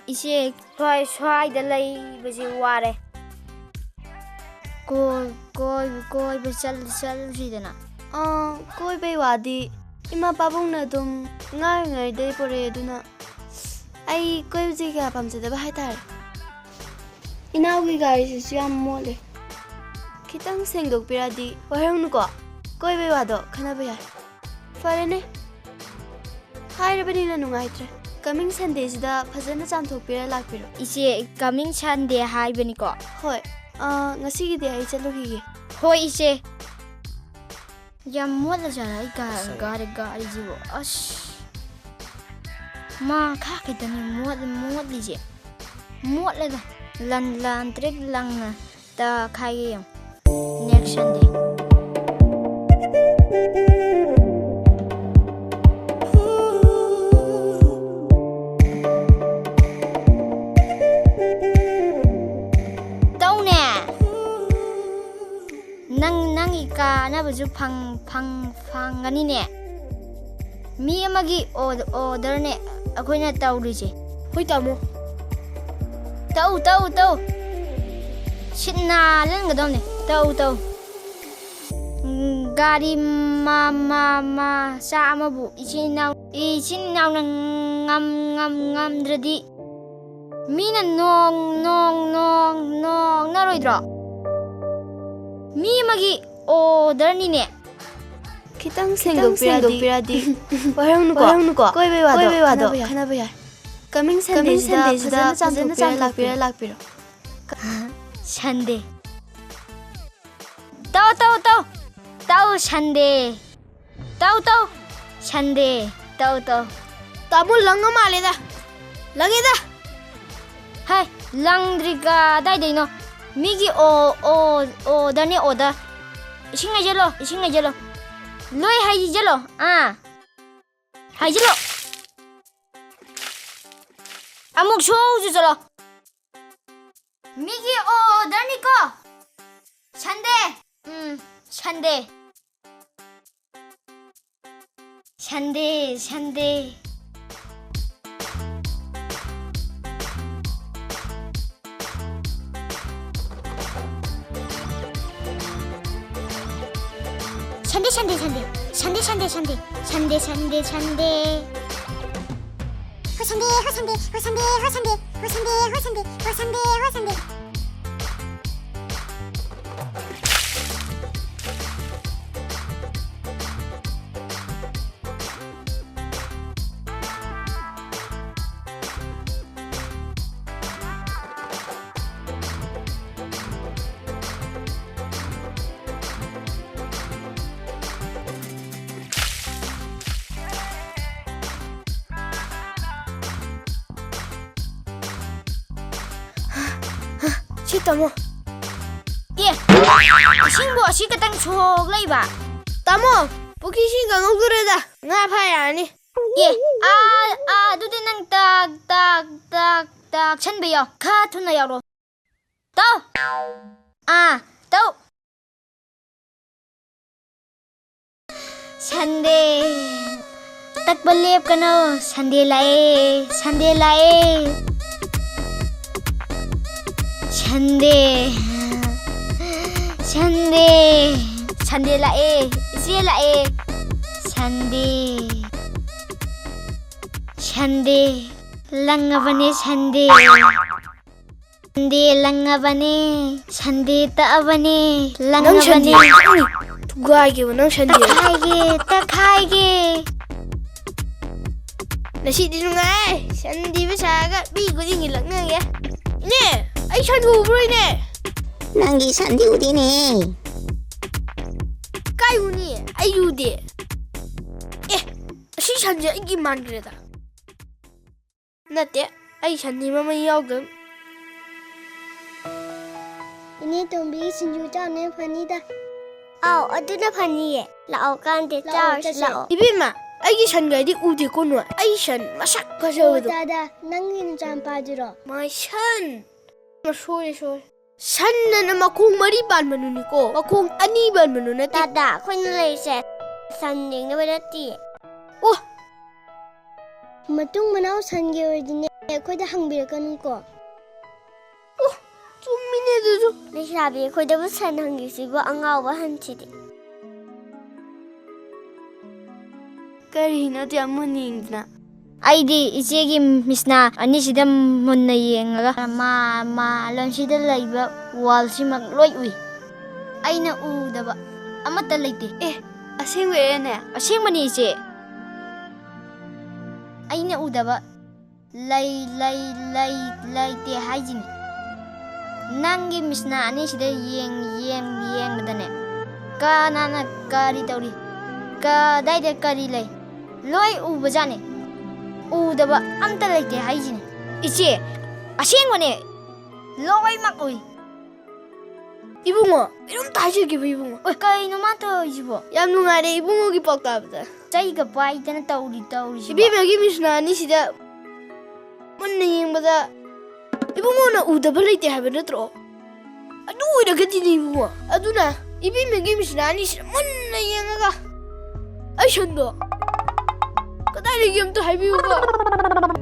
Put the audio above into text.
이제 swai lay basi ware. Koi chal sidana. Koi bay wadi ima babong na dum ngai day pore duna. Ai koi basi ka pamjada ba haitar. Inaugi gari si yam mole. Kitang sengdok piradi warang nuko. Koi bay wado kana ba yar. Fare ne. Hairabani na nungaitre. Coming Sunday sida fazana chamthokpira lakpiro. Ise coming Sunday haibani ko. Hoi. Ngasi gi ai chalugi. Hoi ise. Yam mola jara gari jibo. Ma kha kitani mod lije. Mod lega lan trek lang na ta khai yam. Next Sunday. Na baju phang gani ne mi amagi order ne akoina tawrije Hoi tamo tau shinna len gadom ne tau gari ma sa amabu ichin naw ngam dradi mina nong naroidro mi amagi order ni ne kitang sengdok piradi warang nuko koi bay wado kana ba yar coming Sunday sida fazana chamthokpira lakpiro Sunday tau Sunday tau tamo langa male da langeda hai langdriga dai dai no migi order ne order Ising aja lo. Loi hai jalo. Hai jalo. Amuk show jalo. Migi dani ko. Sunday. Tamo Singbo si katang chok lai ba tamo puki sing ga ngogureda nga pha yani dudi nang tak chan be yo kha thuna yaro tau Sunday tak balep kano Sunday lae Sunday lae isi lae Sunday langabane Sunday taabane langabane tugai nang Sunday takhai nasi di ngai Sunday bisa ga bi guding ilang nang ya ne ai Sunday bro ne Nangi Sunday udi ne kai uni ai ude si Sunday igi man greda nate ai Sunday mama yawgam ini tumbi sinju cha ne phani da aduna phani ye lao kan de lao ibima ai Sunday di ude ko no ai Sun masak ka jawdo dada nangi nu jam pajuro my son sorry Sanna na makong mariban manuni ko. Makong aniban manuna ti. Dada, ko nilay set. Sanding na wala ti. Oh! Matung manaw sangi ordine ꯑꯩꯈꯣꯏꯗ ꯍꯪꯕꯤꯔꯛꯀꯅꯨꯀꯣ. ꯆꯨꯝꯃꯤꯅꯦ ꯑꯗꯨꯁꯨ. ꯂꯩꯁꯥꯕꯤ ꯑꯩꯈꯣꯏꯗꯕꯨ ꯁꯟ ꯍꯪꯉꯤꯁꯤꯕꯨ ꯑꯉꯥꯎꯕ ꯍꯟꯁꯤꯗꯤ. ꯀꯔꯤꯅꯣ ꯌꯥꯝ ꯃꯨꯟꯅ ꯌꯦꯡꯗꯅ? ꯑꯩꯗꯤ ꯏꯆꯦꯒꯤ ꯃꯤꯁꯅꯥ ꯑꯅꯤꯁꯤꯗ ꯃꯨꯟꯅ ꯌꯦꯡꯉꯒ ꯂꯝꯁꯤꯗ ꯂꯩꯕ ꯋꯥꯜꯁꯤꯃꯛ ꯂꯣꯏ ꯎꯏ. ꯑꯩꯅ ꯎꯗꯕ ꯑꯃꯠꯇ ꯂꯩꯇꯦ. ꯑꯁꯦꯡꯕꯩꯔꯅꯦ? ꯑꯁꯦꯡꯕꯅꯤ ꯏꯆꯦ. ꯑꯩꯅ ꯎꯗꯕ ꯂꯩꯇꯦ ꯍꯥꯏꯁꯤꯅꯤ. ꯅꯪꯒꯤ ꯃꯤꯁꯅꯥ ꯑꯅꯤꯁꯤꯗ ꯌꯦꯡꯕꯗꯅꯦ ꯀꯅꯥꯅ ꯀꯔꯤ ꯇꯧꯔꯤ, ꯀꯗꯥꯏꯗ ꯀꯔꯤ ꯂꯩ, ꯂꯣꯏ ꯎꯕꯖꯥꯠꯅꯤ. ꯎꯗꯕ ꯑꯝꯇ ꯂꯩꯇꯦ ꯍꯥꯏꯁꯤꯅꯤ. ꯏꯆꯦ, ꯑꯁꯦꯡꯕꯅꯦ, ꯂꯣꯏꯃꯛ ꯎꯏ. 이붕어, 이름도 하시기부 이붕어. ꯀꯩꯅꯣ ꯃꯥ ꯇꯧꯔꯤꯁꯤꯕꯣ? ꯌꯥꯝ ꯅꯨꯡꯉꯥꯏꯔꯦ 이붕어ꯒꯤ ꯄꯥꯎꯇꯥꯕꯗ. ꯆꯩꯒ ꯄꯥꯏꯗꯅ ꯇꯧꯔꯤꯁꯤꯕꯣ. 이비명이 미스나 아니시다. 문나 ꯌꯦꯡꯕꯗ 이붕어는 우ꯗꯕ ꯂꯩꯇꯦ ꯍꯥꯏꯕ ꯅꯠꯇ꯭ꯔꯣ? ꯑꯗꯨ ꯑꯣꯏꯔꯒꯗꯤꯅꯦ 이붕어. ꯑꯗꯨꯅ 이비명이 미스나 아니시다. 문나 ꯌꯦꯡꯉꯒ ꯑꯩ ꯁꯟꯗꯣ ꯀꯗꯥꯏ ꯂꯩꯒꯦ ꯑꯝꯇ ꯍꯥꯏꯕꯤꯌꯨꯕ.